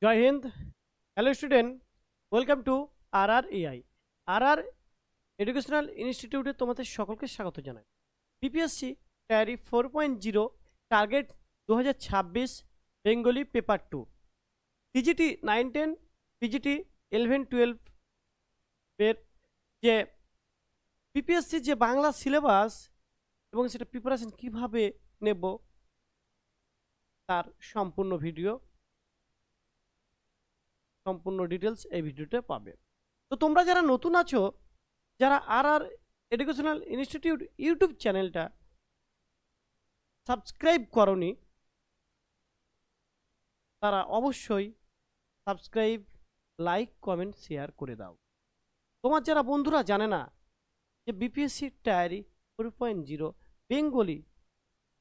জয় হিন্দ। Hello student, welcome to RREI। RR educational ইনস্টিটিউটে তোমাদের সকলকে স্বাগত জানাই। বিপিএসসি টায়ারি 4.0 target 2026 Bengali paper 2, TGT 9-10, TGT 11-12 এর যে বিপিএসসি যে বাংলা সিলেবাস এবং সেটা প্রিপারেশন কিভাবে নেব তার সম্পূর্ণ ভিডিও, সম্পূর্ণ ডিটেলস এই ভিডিওতে পাবে। তো তোমরা যারা নতুন আছো, যারা RR এডুকেশনাল ইনস্টিটিউট ইউটিউব চ্যানেলটা সাবস্ক্রাইব করনি, তারা অবশ্যই সাবস্ক্রাইব, লাইক, কমেন্ট, শেয়ার করে দাও। তোমার যারা বন্ধুরা জানে না যে বিপিএসসি টায়ারি 4.0 বেঙ্গলি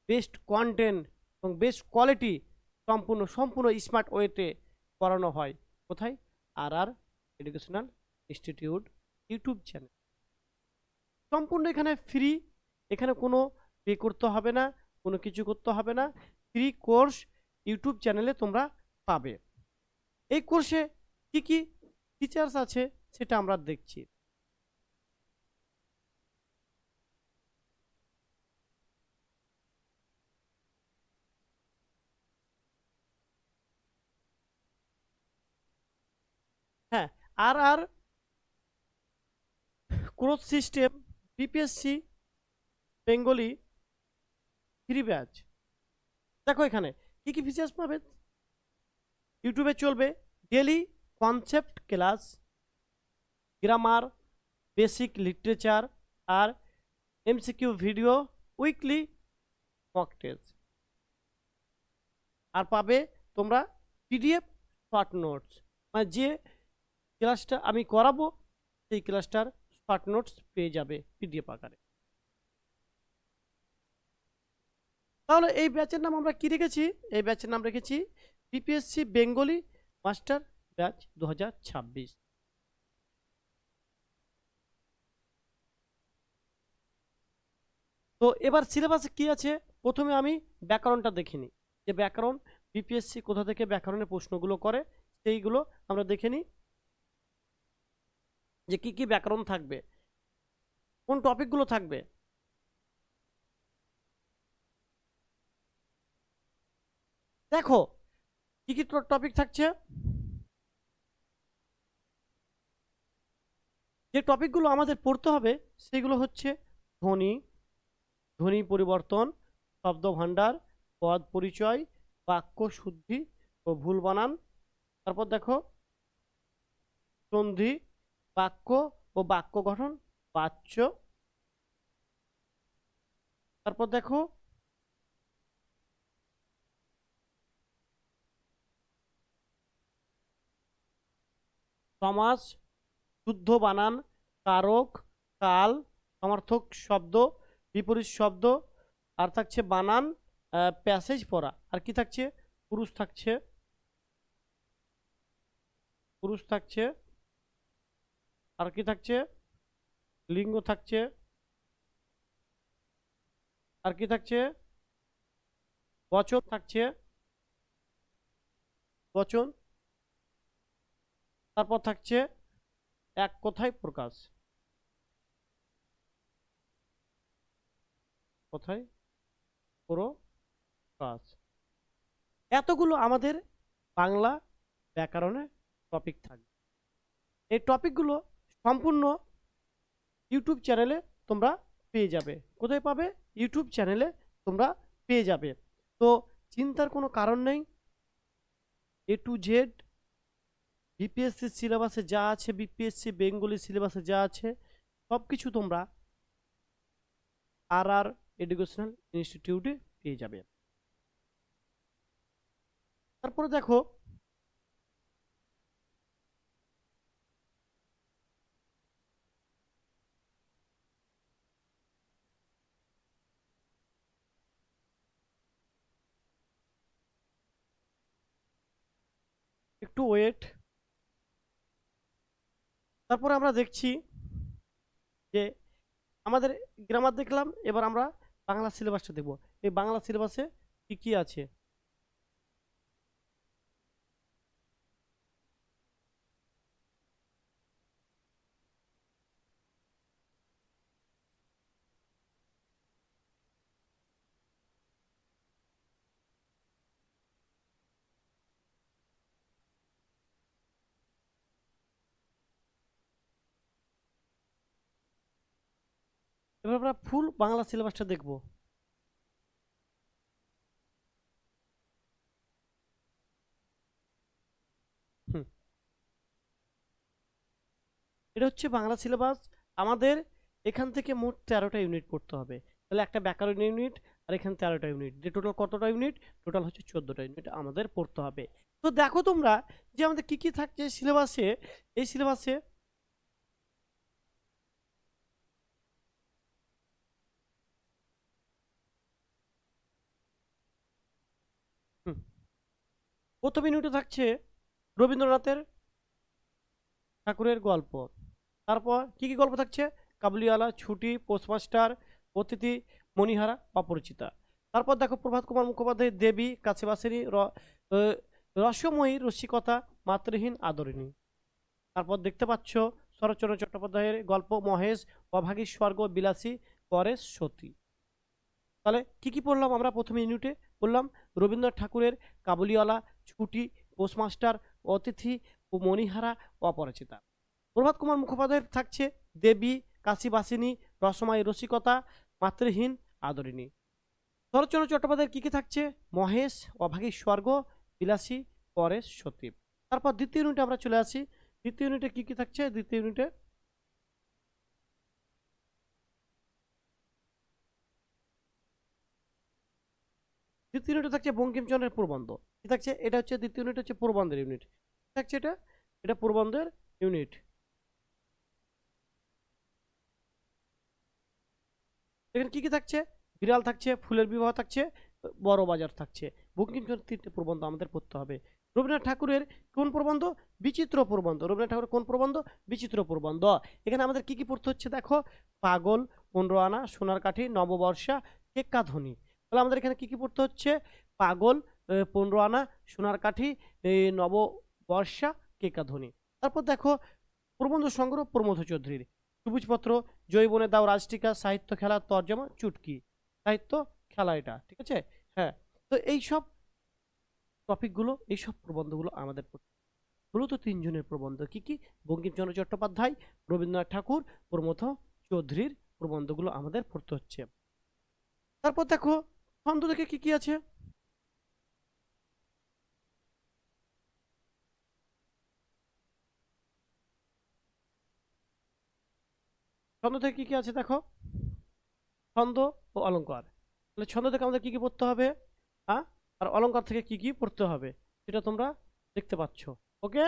বেস্ট কন্টেন্ট এবং বেস্ট কোয়ালিটি সম্পূর্ণ স্মার্ট ওয়েতে করানো হয়, কোথায়? RR educational institute YouTube channel. সম্পূর্ণ এখানে ফ্রি, এখানে কোনো পে করতে হবে না, কোনো কিছু করতে হবে না। ফ্রি কোর্স ইউটিউব চ্যানেলে তোমরা পাবে। এই কোর্সে কি কি ফিচার্স আছে সেটা আমরা দেখছি। হ্যাঁ, RR course system BPSC Bengali free batch. দেখো এখানে কি কি ফিচার্স পাবে। ইউটিউবে চলবে daily concept class, grammar, basic literature আর MCQ video, weekly mock test. আর পাবে তোমরা PDF শর্ট নোটস, মানে যে ক্লাসটা আমি করাবো সেই ক্লাসটার শর্ট নোটস পেয়ে যাবে PDF আকারে। তাহলে এই ব্যাচের নাম আমরা কি রেখেছি? এই ব্যাচের নাম রেখেছি বিপিএসসি বেঙ্গলি মাস্টার ব্যাচ 2026। তো এবার সিলেবাসে কি আছে, প্রথমে আমি ব্যাকরণটা দেখিনি, যে ব্যাকরণ বিপিএসসি কোথা থেকে ব্যাকরণের প্রশ্নগুলো করে সেইগুলো আমরা দেখে নিই, যে কি কি ব্যাকরণ থাকবে, কোন টপিকগুলো থাকবে। দেখো কি কি টপিক থাকছে। যে টপিকগুলো আমাদের পড়তে হবে সেগুলো হচ্ছে ধ্বনি, ধ্বনি পরিবর্তন, শব্দ ভাণ্ডার, পদ পরিচয়, বাক্য শুদ্ধি ও ভুল বানান। তারপর দেখো সন্ধি, বাক্য ও বাক্য গঠন, বাচ্য। তারপর দেখো সমাস, শুদ্ধ বানান, কারক, কাল, সমার্থক শব্দ, বিপরীত শব্দ। আর থাকছে বানান, প্যাসেজ পড়া। আর কি থাকছে? পুরুষ থাকছে, পুরুষ থাকছে। আর কি থাকছে? লিঙ্গ থাকছে। আর কি থাকছে? বচন থাকছে, বচন। তারপর থাকছে এক কথায় প্রকাশ, কথায় প্রকাশ। এতগুলো আমাদের বাংলা ব্যাকরণের টপিক থাকবে। এই টপিকগুলো সম্পূর্ণ ইউটিউব চ্যানেলে তোমরা পেয়ে যাবে। কোথায় পাবে? ইউটিউব চ্যানেলে তোমরা পেয়ে যাবে। তো চিন্তার কোনো কারণ নেই। A to Z বিপিএসসি সিলেবাসে যা আছে, বিপিএসসি বেঙ্গলি সিলেবাসে যা আছে, সব কিছু তোমরা RR এডুকেশনাল ইনস্টিটিউটে পেয়ে যাবে। তারপরে দেখো একটু ওয়েট। তারপরে আমরা দেখছি যে আমাদের গ্রামার দেখলাম, এবার আমরা বাংলা সিলেবাসটা দেখব। এই বাংলা সিলেবাসে কি কি আছে। এবার আমরা ফুল বাংলা সিলেবাসটা দেখব। হুম, এটা হচ্ছে বাংলা সিলেবাস। আমাদের এখান থেকে মোট 13টা ইউনিট পড়তে হবে। তাহলে একটা ব্যাকরণ ইউনিট আর এখানে 13টা ইউনিট, যে টোটাল কতটা ইউনিট? টোটাল হচ্ছে 14টা ইউনিট আমাদের পড়তে হবে। তো দেখো তোমরা যে আমাদের কি কি থাকছে সিলেবাসে। এই সিলেবাসে প্রথম ইউনিটে থাকছে রবীন্দ্রনাথের ঠাকুরের গল্প। তারপর কি কি গল্প থাকছে? কাবুলিওয়ালা, ছুটি, পোস্টমাস্টার, অতিথি, মণিহারা, অপরিচিতা। তারপর দেখো প্রভাত কুমার মুখোপাধ্যায়ের দেবী, কাছে বাসিনী, রসময়ী, রসিকতা, মাতৃহীন, আদরিণী। তারপর দেখতে পাচ্ছ শরৎচন্দ্র চট্টোপাধ্যায়ের গল্প মহেশ, অভাগী, স্বর্গ, বিলাসী, পরেশ, সতী। তাহলে কি কি পড়লাম আমরা? প্রথম ইউনিটে পড়লাম রবীন্দ্রনাথ ঠাকুরের কাবুলিওয়ালা, ছুটি, পোস্টমাস্টার, অতিথি ও মণিহারা, অপরিচিতা। প্রভাত কুমার মুখোপাধ্যায়ের থাকছে দেবী, কাশী বাসিনী, রসময়, রসিকতা, মাতৃহীন, আদরিণী। শরৎচন্দ্র চট্টোপাধ্যায়ের কি কি থাকছে? মহেশ, অভাগী, স্বর্গ, বিলাসী, পরেশ, সতী। তারপর দ্বিতীয় ইউনিটে আমরা চলে আসি। দ্বিতীয় ইউনিটে কি কি থাকছে? দ্বিতীয় ইউনিটে থাকছে বঙ্কিমচন্দ্রের প্রবন্ধ। কি থাকছে? এটা হচ্ছে দ্বিতীয় ইউনিট, হচ্ছে প্রবন্ধের ইউনিট। থাকছে এটা, এটা প্রবন্ধের ইউনিট। এখানে কি কি থাকছে? বিড়াল থাকছে, ফুলের বিবাহ থাকছে, বড় বাজার থাকছে। বঙ্কিমচন্দ্রের 3টে প্রবন্ধ আমাদের পড়তে হবে। রবীন্দ্রনাথ ঠাকুরের কোন প্রবন্ধ? বিচিত্র প্রবন্ধ। রবীন্দ্রনাথ ঠাকুরের কোন প্রবন্ধ? বিচিত্র প্রবন্ধ। এখানে আমাদের কি কি পড়তে হচ্ছে দেখো? পাগল, 15 আনা, সোনার কাঠি, নববর্ষা, কেক্কাধ্বনি। তাহলে আমাদের এখানে কি কি পড়তে হচ্ছে? পাগল, 15 আনা, সোনার কাঠি, নববর্ষা, কেক্কাধ্বনি। তারপর দেখো প্রবন্ধ সংগ্রহ প্রমথ চৌধুরীর, সবুজপত্র, জৈবনে দাও রাজটিকা, সাহিত্য খেলা, তর্জমা, চুটকি। সাহিত্য খেলা এটা, ঠিক আছে? হ্যাঁ। তো এইসব টপিকগুলো, এইসব প্রবন্ধগুলো আমাদের মূলত 3জনের প্রবন্ধ। কি কি? বঙ্কিমচন্দ্র চট্টোপাধ্যায়, রবীন্দ্রনাথ ঠাকুর, প্রমথ চৌধুরীর প্রবন্ধগুলো আমাদের পড়তে হচ্ছে। তারপর দেখো ছন্দ থেকে কি কি আছে। ছন্দ থেকে কি কি আছে দেখো? ছন্দ ও অলঙ্কার। তাহলে ছন্দ থেকে আমাদের কি কি পড়তে হবে? হ্যাঁ, আর অলঙ্কার থেকে কি কি পড়তে হবে সেটা তোমরা দেখতে পাচ্ছ। ওকে,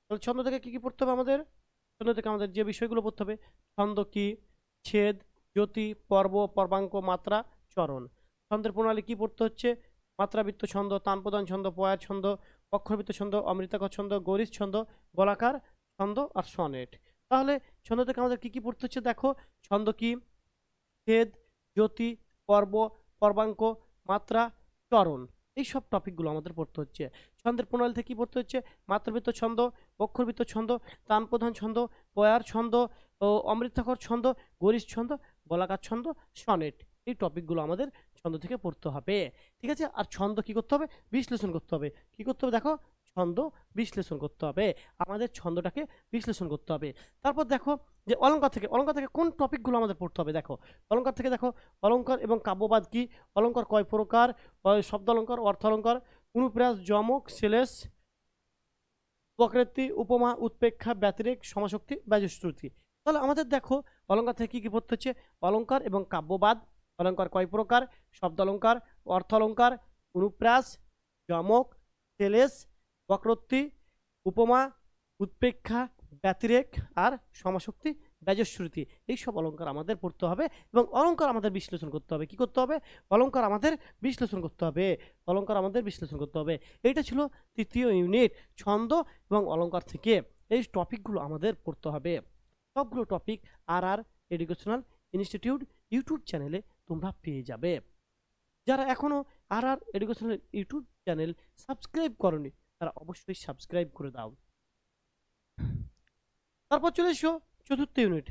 তাহলে ছন্দ থেকে কি কি পড়তে হবে আমাদের? ছন্দ থেকে আমাদের যে বিষয়গুলো পড়তে হবে: ছন্দ কি, ছেদ, জ্যোতি, পর্ব, পর্বাঙ্ক, মাত্রা, চরণ। ছন্দের প্রণালী কি পড়তে হচ্ছে? মাত্রাবৃত্ত ছন্দ, তানপ্রধান ছন্দ, পয়ার ছন্দ, অক্ষরবৃত্ত ছন্দ, অমৃতাক্ষর ছন্দ, গৌরীশ ছন্দ, গোলাকার ছন্দ আর সনেট। তাহলে ছন্দ থেকে আমাদের কি কি পড়তে হচ্ছে দেখো? ছন্দ কি, ছেদ, জ্যোতি, পর্ব, পর্বাঙ্ক, মাত্রা, চরণ। এইসব টপিকগুলো আমাদের পড়তে হচ্ছে। ছন্দের প্রণালী থেকে কি পড়তে হচ্ছে? মাত্রাবৃত্ত ছন্দ, অক্ষরবৃত্ত ছন্দ, তানপ্রধান ছন্দ, পয়ার ছন্দ, ও অমৃতাক্ষর ছন্দ, গরিষ্ঠ ছন্দ, গোলাকার ছন্দ, সনেট। এই টপিকগুলো আমাদের ছন্দ থেকে পড়তে হবে। ঠিক আছে? আর ছন্দ কি করতে হবে? বিশ্লেষণ করতে হবে। কি করতে হবে দেখো? ছন্দ বিশ্লেষণ করতে হবে। আমাদের ছন্দটাকে বিশ্লেষণ করতে হবে। তারপর দেখো যে অলঙ্কার থেকে কোন টপিকগুলো আমাদের পড়তে হবে দেখো? অলঙ্কার থেকে দেখো, অলঙ্কার এবং কাব্যবাদ কি, অলঙ্কার কয় প্রকার, শব্দ অলঙ্কার, অর্থ অলঙ্কার, অনুপ্রাস, যমক, শ্লেষ, প্রকৃতি, উপমা, উৎপ্রেক্ষা, ব্যতিরেক, সমাসক্তি, ব্যজশ্রুতি। তাহলে আমাদের দেখো অলঙ্কার থেকে কি কি পড়তে হচ্ছে? অলঙ্কার এবং কাব্যবাদ, অলঙ্কার কয় প্রকার, শব্দ অলঙ্কার, অর্থ অলঙ্কার, অনুপ্রাস, যমক, শ্লেষ, বক্রোক্তি, উপমা, উৎপ্রেক্ষা, ব্যতিরেক আর সমাসক্তি, ব্যজশ্রুতি। এইসব অলঙ্কার আমাদের পড়তে হবে এবং অলঙ্কার আমাদের বিশ্লেষণ করতে হবে। কি করতে হবে? অলঙ্কার আমাদের বিশ্লেষণ করতে হবে। অলঙ্কার আমাদের বিশ্লেষণ করতে হবে। এইটা ছিল তৃতীয় ইউনিট, ছন্দ এবং অলঙ্কার থেকে এই টপিকগুলো আমাদের পড়তে হবে। সবগুলো টপিক আর আর এডুকেশনাল ইনস্টিটিউট ইউটিউব চ্যানেলে তোমরা পেয়ে যাবে। যারা এখনো আর আর এডুকেশনাল ইউটিউব চ্যানেল সাবস্ক্রাইব করনি, তারা অবশ্যই সাবস্ক্রাইব করে দাও। তারপর চলে এসো চতুর্থ ইউনিট।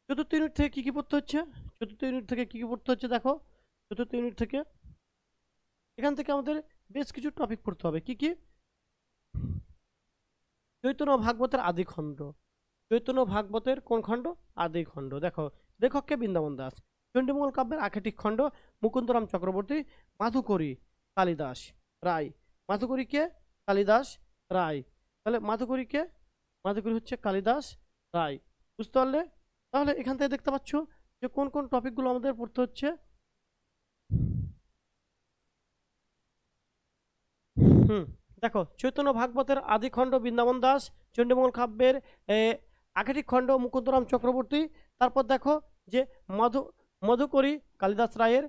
চতুর্থ ইউনিট থেকে কি কি পড়তে হচ্ছে? চতুর্থ ইউনিট থেকে কি কি পড়তে হচ্ছে দেখো? চতুর্থ ইউনিট থেকে এখান থেকে আমাদের বেশ কিছু টপিক পড়তে হবে। কি কি? চৈতন্য ভাগবতের আদি খণ্ড। চৈতন্য ভাগবতের কোন খণ্ড? আদি খণ্ড। দেখো লেখককে বৃন্দাবন দাস। চণ্ডীমঙ্গল কাব্যের আখেটিক খণ্ড মুকুন্দরাম চক্রবর্তী, মাধুকরী কালিদাস রায়। মাধুকরীকে কালিদাস রায়, তাহলে মাধুকরীকে, মাধুকরী হচ্ছে কালিদাস রায়। বুঝতে পারলে? তাহলে এখান থেকে দেখতে পাচ্ছ যে কোন কোন টপিকগুলো আমাদের পড়তে হচ্ছে। দেখো, চৈতন্য ভাগবতের আদিখণ্ড বৃন্দাবন দাস, চণ্ডীমঙ্গল কাব্যের আখেটিক খণ্ড মুকুন্দরাম চক্রবর্তী। তারপর দেখো যে মধুকরী কালিদাস রায়ের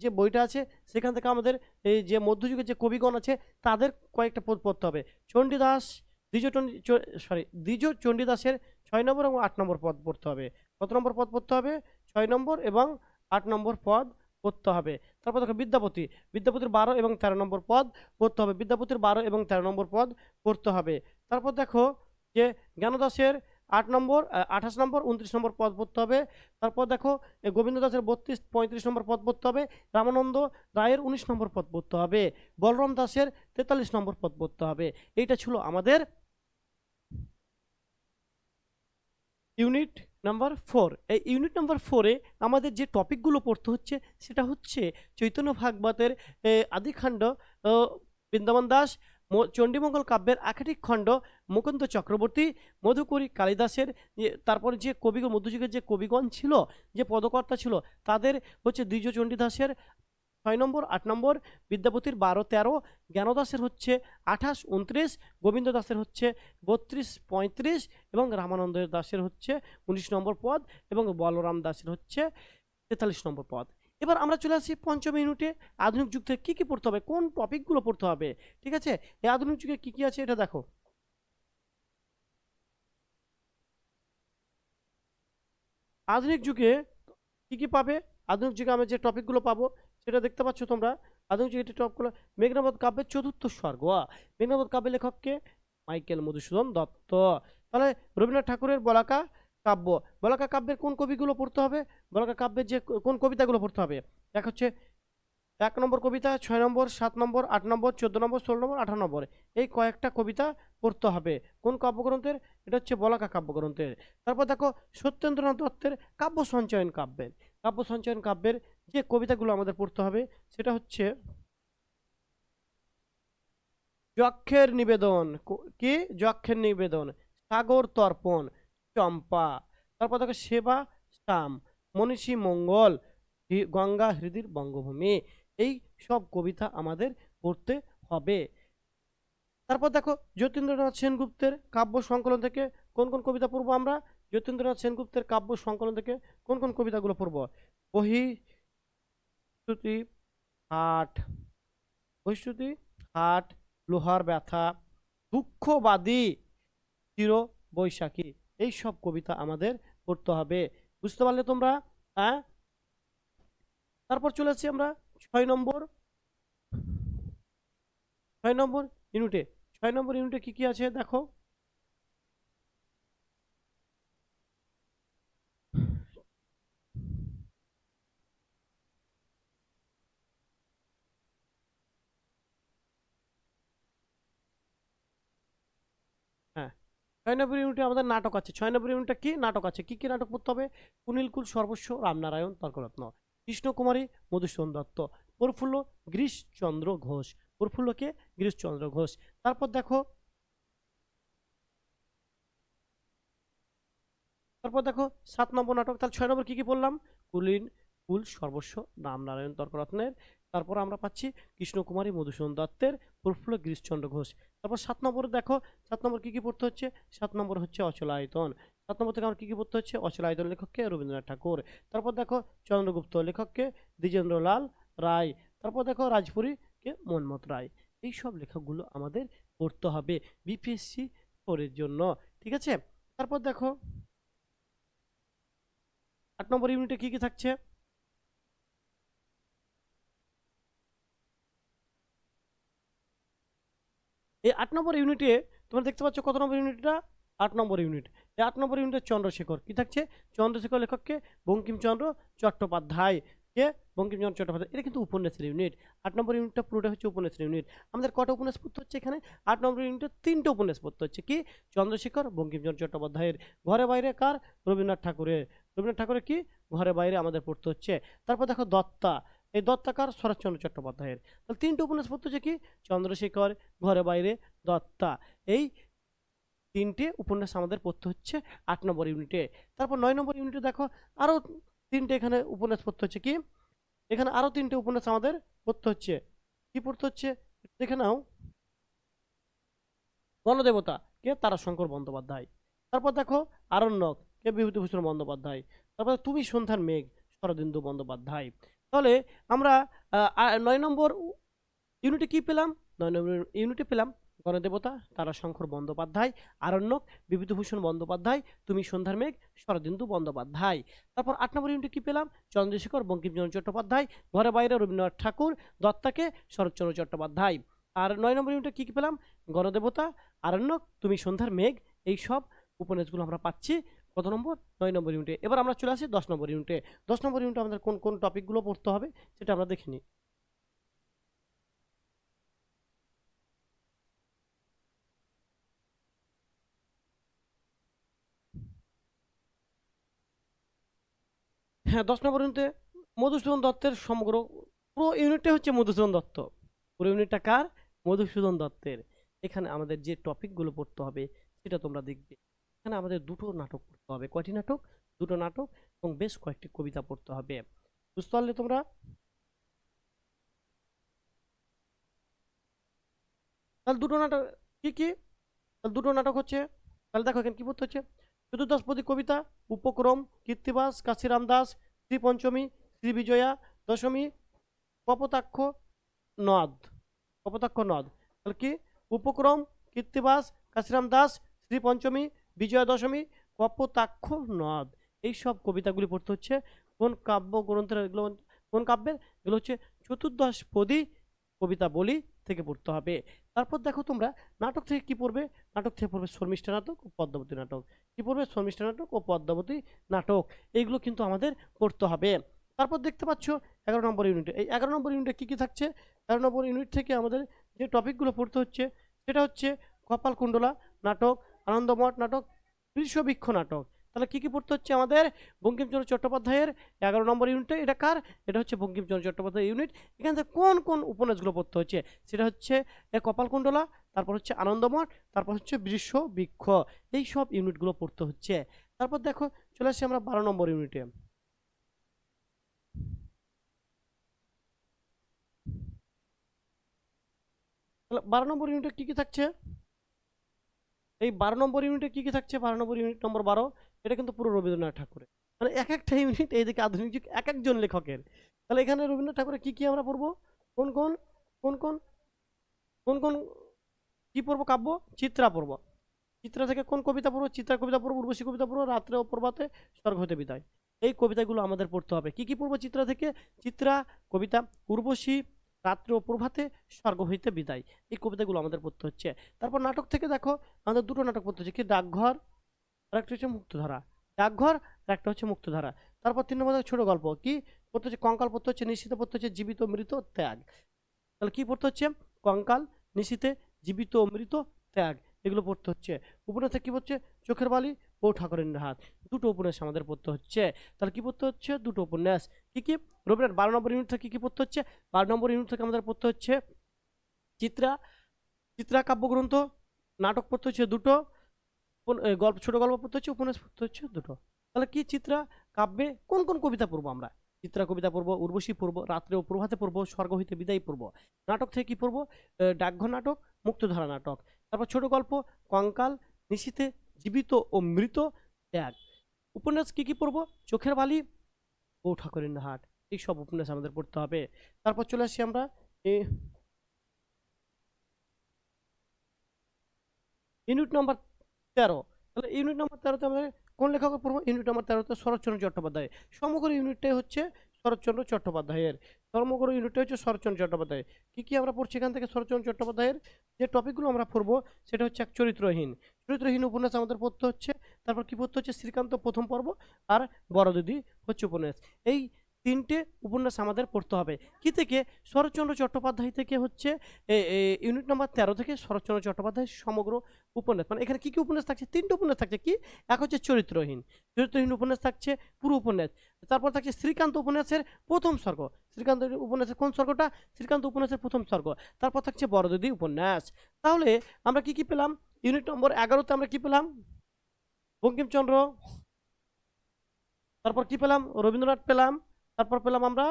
যে বইটা আছে সেখান থেকে আমাদের এই যে মধ্যযুগের যে কবিগণ আছে তাদের কয়েকটা পদ পড়তে হবে। চণ্ডীদাস, দ্বিজ চণ্ডীদাসের 6 নম্বর এবং 8 নম্বর পদ পড়তে হবে। কত নম্বর পদ পড়তে হবে? 6 নম্বর এবং 8 নম্বর পদ পড়তে হবে। তারপর দেখো বিদ্যাপতির 12 এবং 13 নম্বর পদ পড়তে হবে। বিদ্যাপতির 12 এবং 13 নম্বর পদ পড়তে হবে। তারপর দেখো যে জ্ঞানদাসের 8 নম্বর, 28 নম্বর, 29 নম্বর পদ পড়তে হবে। তারপর দেখো গোবিন্দ দাসের 32, 35 নম্বর পদ পড়তে হবে। রামানন্দ রায়ের 19 নম্বর পদ পড়তে হবে। বলরাম দাসের 43 নম্বর পদ পড়তে হবে। এইটা ছিল আমাদের ইউনিট নাম্বার 4। এই ইউনিট নাম্বার 4-এ আমাদের যে টপিকগুলো পড়তে হচ্ছে সেটা হচ্ছে চৈতন্য ভাগবতের আদিখণ্ড বৃন্দাবন দাস, চণ্ডীমঙ্গল কাব্যের আখেটিক খণ্ড মুকুন্দ চক্রবর্তী, মধুকরী কালিদাসের, তারপরে যে কবিগণ মধ্যযুগের যে কবিগণ ছিল, যে পদকর্তা ছিল, তাদের হচ্ছে দ্বিজ চণ্ডীদাসের 6 নম্বর, 8 নম্বর, বিদ্যাপতির 12, 13, জ্ঞানদাসের হচ্ছে 28, 29, গোবিন্দ দাসের হচ্ছে 32, 35 এবং রামানন্দ দাসের হচ্ছে 19 নম্বর পদ এবং বলরাম দাসের হচ্ছে 43 নম্বর পদ। এবার আমরা চলে আসি পঞ্চম ইউনিটে। আধুনিক যুগ থেকে কী কী পড়তে হবে, কোন টপিকগুলো পড়তে হবে। ঠিক আছে, এই আধুনিক যুগে কী কী আছে এটা দেখো। আধুনিক যুগে কী কী পাবে? আধুনিক যুগে আমরা যে টপিকগুলো পাবো সেটা দেখতে পাচ্ছ তোমরা। আধুনিক যুগে টপিকগুলো: মেঘনাদ কাব্যের চতুর্থ স্বর্গ। মেঘনাদ কাব্যের লেখককে মাইকেল মধুসূদন দত্ত। তাহলে রবীন্দ্রনাথ ঠাকুরের বলাকা কাব্য। বলাকা কাব্যের কোন কবিগুলো পড়তে হবে? বলাকা কাব্যের যে কোন কবিতাগুলো পড়তে হবে? এক হচ্ছে 1 নম্বর কবিতা, 6 নম্বর, 7 নম্বর, 8 নম্বর, 14 নম্বর, 16 নম্বর, 18 নম্বর, এই কয়েকটা কবিতা পড়তে হবে। কোন কাব্যগ্রন্থের? এটা হচ্ছে বলাকা কাব্যগ্রন্থের। তারপর দেখো সত্যেন্দ্রনাথ দত্তের কাব্য সঞ্চয়ন কাব্যের যে কবিতাগুলো আমাদের পড়তে হবে সেটা হচ্ছে যক্ষের নিবেদন, কি যক্ষের নিবেদন, সাগর তর্পণ, চম্পা। তারপর দেখো সেবা স্তাম, মনীষী মঙ্গল, গঙ্গা হৃদির বঙ্গভূমি, এই সব কবিতা আমাদের পড়তে হবে। তারপর দেখো যতীন্দ্রনাথ সেনগুপ্তের কাব্য সংকলন থেকে কোন কোন কবিতা পড়বো আমরা? যতীন্দ্রনাথ সেনগুপ্তের কাব্য সংকলন থেকে কোন কোন কবিতাগুলো পড়বো? বহিঃশ্রুতি হাট, বহিঃশ্রুতি হাট, লোহার ব্যথা, দুঃখবাদী, চির বৈশাখী, এই সব কবিতা আমাদের পড়তে হবে। বুঝতে পারলে তোমরা? হ্যাঁ। তারপর চলে আসছি আমরা 6 নম্বর ইউনিটে। 6 নম্বর ইউনিটে কি কি আছে দেখো। হ্যাঁ, 6 নম্বর ইউনিটে আমাদের নাটক আছে। 6 নম্বর ইউনিটে কি নাটক আছে? কি কি নাটক পড়তে হবে? কুনিলকুল সর্বস্ব রামনারায়ণ তর্করত্ন, কৃষ্ণকুমারী মধুসূদন দত্ত, প্রফুল্ল গিরিশচন্দ্র ঘোষ। প্রফুল্লকে গিরিশচন্দ্র ঘোষ। তারপর দেখো 7 নম্বর নাটক। তাহলে 6 নম্বর কি কি বললাম? কুল সর্বস্ব রামনারায়ণ তর্করত্নের। তারপর আমরা পাচ্ছি কৃষ্ণকুমারী মধুসূদন দত্তের, প্রফুল্ল গিরিশচন্দ্র ঘোষ। তারপর 7 নম্বরে দেখো, 7 নম্বর কি কি পড়তে হচ্ছে? 7 নম্বর হচ্ছে অচলায়তন। 7 নম্বর থেকে আমার কি কি পড়তে হচ্ছে? অচলায়তন লেখককে রবীন্দ্রনাথ ঠাকুর। তারপর দেখো চন্দ্রগুপ্ত লেখককে দ্বিজেন্দ্রলাল রায়। তারপর দেখো রাজপুরীকে মন্মথ রায়। এই সব লেখকগুলো আমাদের পড়তে হবে বিপিএসসি 4-এর জন্য। ঠিক আছে। তারপর দেখো 8 নম্বর ইউনিটে কি কি থাকছে? এই 8 নম্বর ইউনিটে তোমরা দেখতে পাচ্ছ কত নম্বর ইউনিটটা? 8 নম্বর ইউনিট। এই 8 নম্বর ইউনিটে চন্দ্রশেখর কি থাকছে? চন্দ্রশেখর লেখককে বঙ্কিমচন্দ্র চট্টোপাধ্যায়। কে? বঙ্কিমচন্দ্র চট্টোপাধ্যায়। এটা কিন্তু উপন্যাসের ইউনিট। 8 নম্বর ইউনিটটা পুরোটা হচ্ছে উপন্যাসের ইউনিট। আমাদের কটা উপন্যাস পড়তে হচ্ছে এখানে? 8 নম্বর ইউনিটে 3টে উপন্যাস পড়তে হচ্ছে। কি? চন্দ্রশেখর, বঙ্কিমচন্দ্র চট্টোপাধ্যায়ের। ঘরে বাইরে কার? রবীন্দ্রনাথ ঠাকুরের। রবীন্দ্রনাথ ঠাকুরের কি ঘরে বাইরে আমাদের পড়তে হচ্ছে। তারপর দেখো দত্তা, এই দত্তাকার শরৎচন্দ্র চট্টোপাধ্যায়ের। তাহলে তিনটে উপন্যাস পড়তে হচ্ছে কি, চন্দ্রশেখর, ঘরে বাইরে, দত্তা। এই তিনটে উপন্যাস আমাদের পড়তে হচ্ছে 8 নম্বর ইউনিটে। তারপর 9 নম্বর ইউনিটে দেখো আরো তিনটে এখানে উপন্যাস পড়তে হচ্ছে কি, এখানে আরো তিনটে উপন্যাস আমাদের পড়তে হচ্ছে। কি পড়তে হচ্ছে দেখে নাও। গণদেবতা কে তারাশঙ্কর বন্দ্যোপাধ্যায়। তারপর দেখো আরণ্যক কে বিভূতিভূষণ বন্দ্যোপাধ্যায়। তারপর তুমি সন্ধ্যার মেঘ শরদিন্দু বন্দ্যোপাধ্যায়। তাহলে আমরা 9 নম্বর ইউনিটে কি পেলাম, 9 নম্বর ইউনিটে পেলাম গণদেবতা তারাশঙ্কর বন্দ্যোপাধ্যায়, আরণ্যক বিভূতিভূষণ বন্দ্যোপাধ্যায়, তুমি সন্ধ্যার মেঘ শরদিন্দু বন্দ্যোপাধ্যায়। তারপর 8 নম্বর ইউনিটে কি পেলাম, চন্দ্রশেখর বঙ্কিমচন্দ্র চট্টোপাধ্যায়, ঘরে বাইরে রবীন্দ্রনাথ ঠাকুর, দত্তাকে শরৎচন্দ্র চট্টোপাধ্যায়। আর 9 নম্বর ইউনিটে কি কি পেলাম, গণদেবতা, আরণ্যক, তুমি সন্ধ্যার মেঘ। এই সব উপন্যাসগুলো আমরা পাচ্ছি কত নম্বর, 9 নম্বর ইউনিটে। এবার আমরা চলে আসি 10 নম্বর ইউনিটে। 10 নম্বর ইউনিটে আমাদের কোন কোন টপিকগুলো পড়তে হবে সেটা আমরা দেখে নিই। হ্যাঁ, 10 নম্বর ইউনিটে মধুসূদন দত্তের সমগ্র, পুরো ইউনিটটা হচ্ছে মধুসূদন দত্ত। পুরো ইউনিটটা কার, মধুসূদন দত্তের। এখানে আমাদের যে টপিকগুলো পড়তে হবে সেটা তোমরা দেখবে। এখানে আমাদের দুটো নাটক পড়তে হবে। কয়টি নাটক, দুটো নাটক এবং বেশ কয়েকটি কবিতা পড়তে হবে। বুঝতে পারলে তোমরা। তাহলে দুটো নাটক কি কি, তাহলে দুটো নাটক হচ্ছে, তাহলে দেখো এখানে কি পড়তে হচ্ছে, চতুর্দশপদী কবিতা, উপক্রম, কীর্তিবাস কাশিরাম দাস, শ্রী পঞ্চমী, শ্রী বিজয়া দশমী, কপোতাক্ষ নদ, কপোতাক্ষ নদ। তাহলে কি, উপক্রম, কীর্তিবাস কাশিরাম দাস, শ্রী পঞ্চমী, বিজয়া দশমী, কপোতাক্ষ নদ। এই সব কবিতাগুলি পড়তে হচ্ছে কোন কাব্য গ্রন্থের, এগুলো কোন কাব্যের, এগুলো হচ্ছে চতুর্দশপদী কবিতা বলি থেকে পড়তে হবে। তারপর দেখো তোমরা নাটক থেকে কি পড়বে, নাটক থেকে পড়বে শর্মিষ্ঠা নাটক ও পদ্মাবতী নাটক। কি পড়বে, শর্মিষ্ঠা নাটক ও পদ্মাবতী নাটক। এইগুলো কিন্তু আমাদের পড়তে হবে। তারপর দেখতে পাচ্ছ 11 নম্বর ইউনিটে, এই 11 নম্বর ইউনিটে কি কি থাকছে, 11 নম্বর ইউনিট থেকে আমাদের যে টপিকগুলো পড়তে হচ্ছে সেটা হচ্ছে কপালকুণ্ডলা নাটক, আনন্দমঠ নাটক, বৃষবৃক্ষ নাটক। তাহলে কি কি পড়তে হচ্ছে আমাদের, বঙ্কিমচন্দ্র চট্টোপাধ্যায়ের 11 নম্বর ইউনিটে, এটা কার, এটা হচ্ছে বঙ্কিমচন্দ্র চট্টোপাধ্যায় ইউনিট। এখান থেকে কোন কোন উপন্যাসগুলো পড়তে হচ্ছে সেটা হচ্ছে কপালকুণ্ডলা, তারপর হচ্ছে আনন্দমঠ, তারপর হচ্ছে বৃষবৃক্ষ। এই সব ইউনিটগুলো পড়তে হচ্ছে। তারপর দেখো চলে আসছি আমরা 12 নম্বর ইউনিটে। 12 নম্বর ইউনিটে কি কি থাকছে, এই 12 নম্বর ইউনিটে কি কি থাকছে, 12 নম্বর ইউনিট নম্বর 12, এটা কিন্তু পুরো রবীন্দ্রনাথ ঠাকুরের, মানে এক একটা ইউনিট এইদিকে আধুনিক যুগ এক একজন লেখকের। তাহলে এখানে রবীন্দ্রনাথ ঠাকুরের কি কি আমরা পড়বো, কোন কোন কোন কোন কোন কোন কি পড়বো, কাব্য, চিত্রা পড়বো। চিত্রা থেকে কোন কবিতা পড়বো, চিত্রা কবিতা পড়বো, উর্বশী কবিতা পড়বো, রাত্রে ও প্রভাতে স্বর্গ হতে বিদায়। এই কবিতাগুলো আমাদের পড়তে হবে। কি কি পড়বো চিত্রা থেকে, চিত্রা কবিতা, উর্বশী, রাত্রে ও প্রভাতে স্বর্গ হইতে বিদায়। এই কবিতাগুলো আমাদের পড়তে হচ্ছে। তারপর নাটক থেকে দেখো আমাদের দুটো নাটক পড়তে হচ্ছে, কি, ডাকঘর আর একটা হচ্ছে মুক্তধারা। ডাকঘর আর একটা হচ্ছে মুক্তধারা। তারপর 3 নম্বর ছোট গল্প কি পড়তে হচ্ছে, কঙ্কাল পড়তে হচ্ছে, নিশ্চিত পড়তে হচ্ছে, জীবিত মৃত ত্যাগ। তাহলে কি পড়তে হচ্ছে, কঙ্কাল, নিশীথে, জীবিত মৃত, ত্যাগ, এগুলো পড়তে হচ্ছে। উপন্যাসে কি পড়ছে, চোখের বালি ও ঠাকুরের হাত। দুটো উপন্যাস আমাদের পড়তে হচ্ছে। তাহলে কি পড়তে হচ্ছে, দুটো উপন্যাস। কি কি, রবীন্দ্রনাথ 12 নম্বর ইউনিট থেকে কি কি পড়তে হচ্ছে, 12 নম্বর ইউনিট থেকে আমাদের পড়তে হচ্ছে চিত্রা, চিত্রা কাব্যগ্রন্থ, নাটক পড়তে হচ্ছে দুটো, গল্প, ছোট গল্প পড়তে হচ্ছে, উপন্যাস পড়তে হচ্ছে দুটো। তাহলে কি, চিত্রা কাব্যে কোন কোন কবিতা পড়বো আমরা, চিত্রা কবিতা পড়বো, উর্বশী পড়বো, রাত্রে ও প্রভাতে পড়বো, স্বর্গ হইতে বিদায় পড়বো। নাটক থেকে কি পড়বো, ডাকঘর নাটক, মুক্তধারা নাটক। তারপর ছোট গল্প, কঙ্কাল, নিশীথে, জীবিত ও মৃত, ত্যাগ। উপন্যাস কি কি পড়বো, চোখের বালি ও ঠাকুরের হাট। এই সব উপন্যাস আমাদের পড়তে হবে। তারপর চলে আসছি আমরা ইউনিট নম্বর 13। তাহলে ইউনিট নম্বর 13তে আমাদের কোন লেখকের পড়বো, ইউনিট নম্বর 13তে শরৎচন্দ্র চট্টোপাধ্যায়। সমগ্র ইউনিটটাই হচ্ছে শরৎচন্দ্র চট্টোপাধ্যায়ের, সমগ্র ইউনিটটা হচ্ছে শরৎচন্দ্র চট্টোপাধ্যায়। কি কি আমরা পড়ছি এখান থেকে, শরৎচন্দ্র চট্টোপাধ্যায়ের যে টপিকগুলো আমরা পড়বো সেটা হচ্ছে এক চরিত্রহীন, চরিত্রহীন উপন্যাস আমাদের পড়তে হচ্ছে। তারপর কি পড়তে হচ্ছে, শ্রীকান্ত প্রথম পর্ব আর বড় দিদি হচ্ছে উপন্যাস। এই তিনটে উপন্যাস আমাদের পড়তে হবে। কি থেকে? শরৎচন্দ্র চট্টোপাধ্যায় থেকে হচ্ছে ইউনিট নাম্বার 13 থেকে শরৎচন্দ্র চট্টোপাধ্যায়ের সমগ্র উপন্যাস। মানে এখানে কি উপন্যাস থাকছে? 3টে উপন্যাস থাকছে। কি? এক হচ্ছে চরিত্রহীন। চরিত্রহীন উপন্যাস থাকছে পুরো উপন্যাস। তারপর থাকছে শ্রীকান্ত উপন্যাসের ১ম সর্গ। শ্রীকান্ত উপন্যাসের কোন সর্গটা? শ্রীকান্ত উপন্যাসের ১ম সর্গ। তারপর থাকছে বড়দিদি উপন্যাস। তাহলে আমরা কি পেলাম? ইউনিট নম্বর 11 তে আমরা কি পেলাম? বঙ্কিমচন্দ্র। তারপর কি পেলাম? রবীন্দ্রনাথ পেলাম। তারপর পেলাম আমরা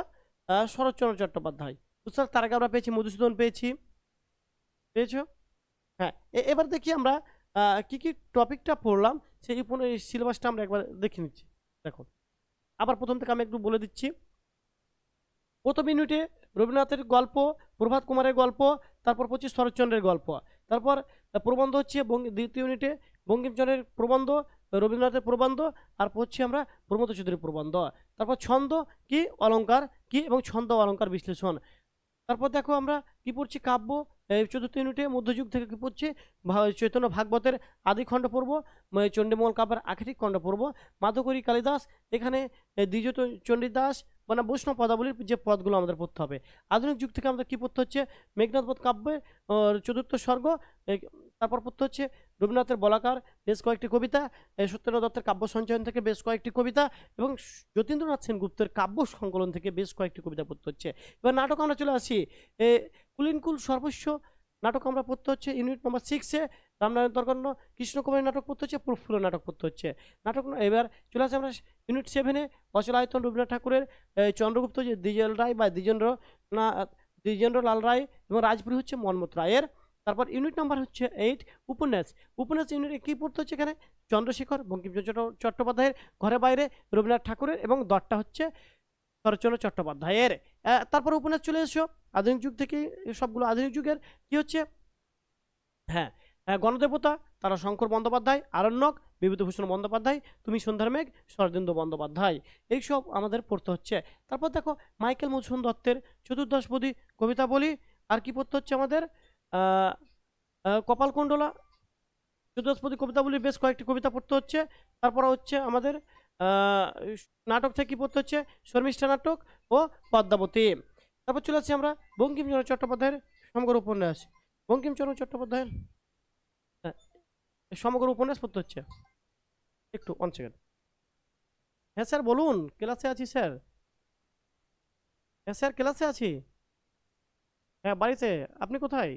শরৎচন্দ্র চট্টোপাধ্যায়। বুঝতে পারছো? তার আগে আমরা পেয়েছি মধুসূদন পেয়েছি। পেয়েছো? হ্যাঁ। এবার দেখি আমরা কি কি টপিকটা পড়লাম সেই সিলেবাসটা আমরা একবার দেখে নিচ্ছি। দেখো, আবার প্রথম থেকে আমি একটু বলে দিচ্ছি। প্রথম ইউনিটে রবীন্দ্রনাথের গল্প, প্রভাত কুমারের গল্প, তারপর পড়ছি শরৎচন্দ্রের গল্প, তারপর প্রবন্ধ হচ্ছে দ্বিতীয় ইউনিটে বঙ্কিমচন্দ্রের প্রবন্ধ, রবীন্দ্রনাথের প্রবন্ধ, আর পড়ছি আমরা প্রমোদ চৌধুরীর প্রবন্ধ। তারপর ছন্দ কি, অলঙ্কার কি এবং ছন্দ অলঙ্কার বিশ্লেষণ। তারপর দেখো আমরা কি পড়ছি? কাব্য, চতুর্থ ইউনিটে মধ্যযুগ থেকে কি পড়ছি? চৈতন্য ভাগবতের আদি খণ্ড পড়ব, চণ্ডীমঙ্গল কাব্যের আখেরিক খণ্ড পড়ব, মাধবকরী কালিদাস, এখানে দ্বিজ চণ্ডীদাস মানে বৈষ্ণব পদাবলীর যে পদগুলো আমাদের পড়তে হবে। আধুনিক যুগ থেকে আমাদের কি পড়তে হচ্ছে? মেঘনাথবধ কাব্যের চতুর্থ স্বর্গ, তারপর পড়তে হচ্ছে রবীন্দ্রনাথের বলাকার বেশ কয়েকটি কবিতা, সত্যেন্দ্র দত্তের কাব্য সঞ্চয়ন থেকে বেশ কয়েকটি কবিতা এবং যতীন্দ্রনাথ সেনগুপ্তের কাব্য সংকলন থেকে বেশ কয়েকটি কবিতা পড়তে হচ্ছে। এবার নাটক আমরা চলে আসি। কুলিনকুল সর্বস্ব নাটক আমরা পড়তে হচ্ছে ইউনিট নম্বর 6-এ। রামনারায়ণ তর্কণ্ড কৃষ্ণকুমারী নাটক পড়তে হচ্ছে, প্রফুল্ল নাটক পড়তে হচ্ছে। নাটক এবার চলে আসে আমরা ইউনিট 7-এ অচলায়তন রবীন্দ্রনাথ ঠাকুরের চন্দ্রগুপ্ত যে দ্বিজেন রায় বা দ্বিজেন্দ্র লাল রায় এবং রাজপুরী হচ্ছে মন্মথ রায়ের। তারপর ইউনিট নাম্বার হচ্ছে 8 উপন্যাস। উপন্যাস ইউনিটে কী পড়তে হচ্ছে? এখানে চন্দ্রশেখর বঙ্কিমচন্দ্র চট্টোপাধ্যায়ের ঘরে বাইরে, রবীন্দ্রনাথ ঠাকুরের, এবং দরটা হচ্ছে শরৎচন্দ্র চট্টোপাধ্যায়ের। তারপর উপন্যাস চলে এসো আধুনিক যুগ থেকে, সবগুলো আধুনিক যুগের। কি হচ্ছে? হ্যাঁ, গণদেবতা তারাশঙ্কর বন্দ্যোপাধ্যায়, আরণ্যক বিভূতিভূষণ বন্দ্যোপাধ্যায়, তুমি সন্ধ্যার মেঘ শরদিন্দু বন্দ্যোপাধ্যায়, এইসব আমাদের পড়তে হচ্ছে। তারপর দেখো মাইকেল মধুসূদন দত্তের চতুর্দশপদী কবিতাবলী। আর কি পড়তে হচ্ছে আমাদের? কপালকুণ্ডলা, চতুর্দশপদী কবিতাবলীর বেশ কয়েকটি কবিতা পড়তে হচ্ছে। তারপর হচ্ছে আমাদের নাটক থেকে কি পড়তে হচ্ছে? শর্মিষ্ঠা নাটক ও পদ্মাবতী। তারপর চলে আসছি আমরা বঙ্কিমচন্দ্র চট্টোপাধ্যায়ের সমগ্র উপন্যাস। বঙ্কিমচন্দ্র চট্টোপাধ্যায়ের সমগ্র উপন্যাস পড়তে হচ্ছে। একটু 1 সেকেন্ড। হ্যাঁ স্যার বলুন, ক্লাসে আছি স্যার। হ্যাঁ স্যার ক্লাসে আছি। হ্যাঁ বাড়িতে। আপনি কোথায়?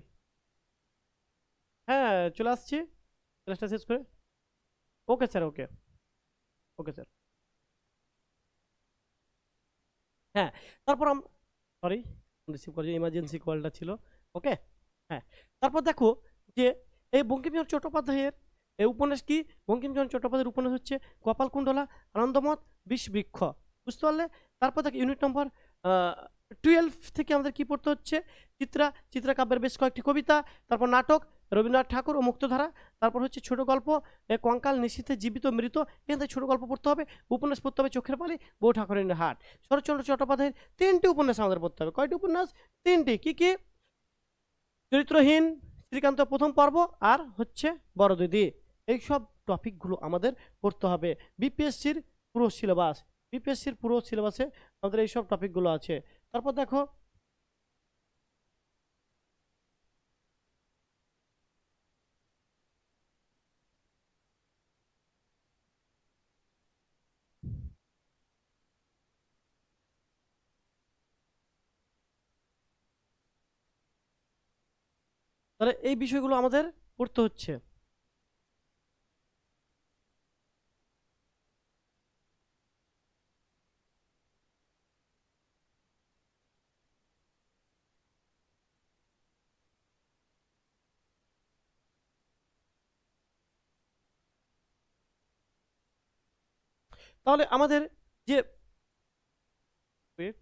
হ্যাঁ চলে আসছি ক্লাসটা শেষ করে। ওকে স্যার, ওকে ওকে স্যার। হ্যাঁ, তারপর সরি রিসিভ করি, ইমার্জেন্সি কলটা ছিল। ওকে। হ্যাঁ, তারপর দেখো যে এই বঙ্কিমচন্দ্র চট্টোপাধ্যায়ের এই উপন্যাস কি? বঙ্কিমচন্দ্র চট্টোপাধ্যায়ের উপন্যাস হচ্ছে কপালকুণ্ডলা, আনন্দমঠ, বিষবৃক্ষ। বুঝতে পারলে? তারপর দেখো ইউনিট নম্বর 12 থেকে আমাদের কি পড়তে হচ্ছে? চিত্রা কাব্যের বেশ কয়েকটি কবিতা, তারপর নাটক রবীন্দ্রনাথ ঠাকুর ও মুক্তধারা, তারপর হচ্ছে ছোট গল্প কঙ্কাল নিশীথে জীবিত মৃত, এখান থেকে ছোট গল্প পড়তে হবে। উপন্যাস পড়তে হবে চোখের পালি, বউ ঠাকুরের হাট। শরৎচন্দ্র চট্টোপাধ্যায়ের 3টি উপন্যাস আমাদের পড়তে হবে। কয়টি উপন্যাস? 3টি। কি কি? চরিত্রহীন, শ্রীকান্ত প্রথম পর্ব, আর হচ্ছে বড়দিদি। এইসব টপিকগুলো আমাদের পড়তে হবে। বিপিএসসির পুরো সিলেবাস, বিপিএসসির পুরো সিলেবাসে আমাদের এইসব টপিকগুলো আছে। তারপর দেখো তাহলে এই বিষয়গুলো আমাদের পড়তে হচ্ছে। তাহলে আমাদের যে ওয়েট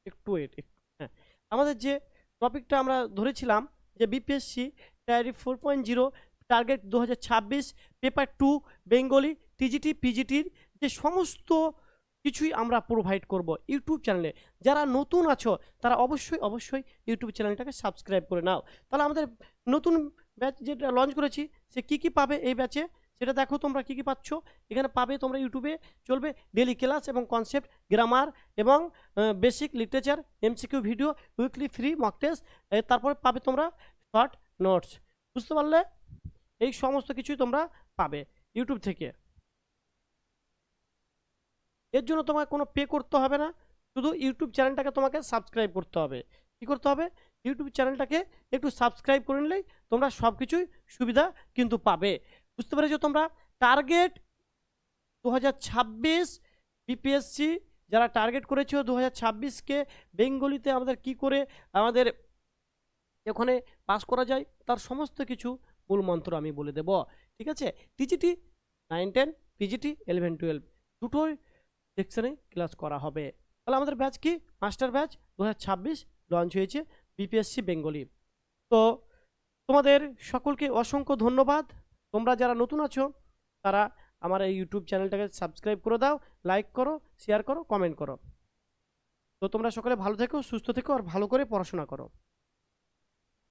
একটু ওয়েট হ্যাঁ, আমাদের যে টপিকটা আমরা ধরেছিলাম যে বিপিএসসি টায়ারি 4.0 টার্গেট 2026 পেপার 2 বেঙ্গলি টিজিটি পিজিটির যে সমস্ত কিছুই আমরা প্রোভাইড করব ইউটিউব চ্যানেলে। যারা নতুন আছো তারা অবশ্যই অবশ্যই ইউটিউব চ্যানেলটাকে সাবস্ক্রাইব করে নাও। তাহলে আমাদের নতুন ব্যাচ যেটা লঞ্চ করেছি সে কি কি পাবে এই ব্যাচে সেটা দেখো তোমরা কি কি পাচ্ছ। এখানে পাবে তোমরা ইউটিউবে চলবে ডেলি ক্লাস এবং কনসেপ্ট, গ্রামার এবং basic literature, MCQ video, weekly free mock test, তারপরে পাবে তোমরা শর্ট নোটস। বুঝতে পারলে? এই সমস্ত কিছুই তোমরা পাবে ইউটিউব থেকে। এর জন্য তোমাকে কোনো পে করতে হবে না, শুধু ইউটিউব চ্যানেলটাকে তোমাকে সাবস্ক্রাইব করতে হবে। কী করতে হবে? ইউটিউব চ্যানেলটাকে একটু সাবস্ক্রাইব করে নিলেই তোমরা সব কিছুই সুবিধা কিন্তু পাবে। বুঝতে পেরেছো তোমরা? টার্গেট 2026 বিপিএসসি যারা টার্গেট করেছো 2026কে বেঙ্গলিতে আমাদের কি করে আমাদের ওখানে পাস করা যায় তার সমস্ত কিছু মূল মন্ত্র আমি বলে দেব। ঠিক আছে? টিজিটি 9-10, পিজিটি 11-12 দুটোই সেকশনে ক্লাস করা হবে। তাহলে আমাদের ব্যাচ কি? মাস্টার ব্যাচ 2026 লঞ্চ হয়েছে বিপিএসসি বেঙ্গলি। তো তোমাদের সকলকে অসংখ্য ধন্যবাদ। তোমরা যারা নতুন আছো তারা আমার এই ইউটিউব চ্যানেলটাকে সাবস্ক্রাইব করে দাও, লাইক করো, শেয়ার করো, কমেন্ট করো। তো তোমরা সকলে ভালো থেকো, সুস্থ থেকো আর ভালো করে পড়াশোনা করো।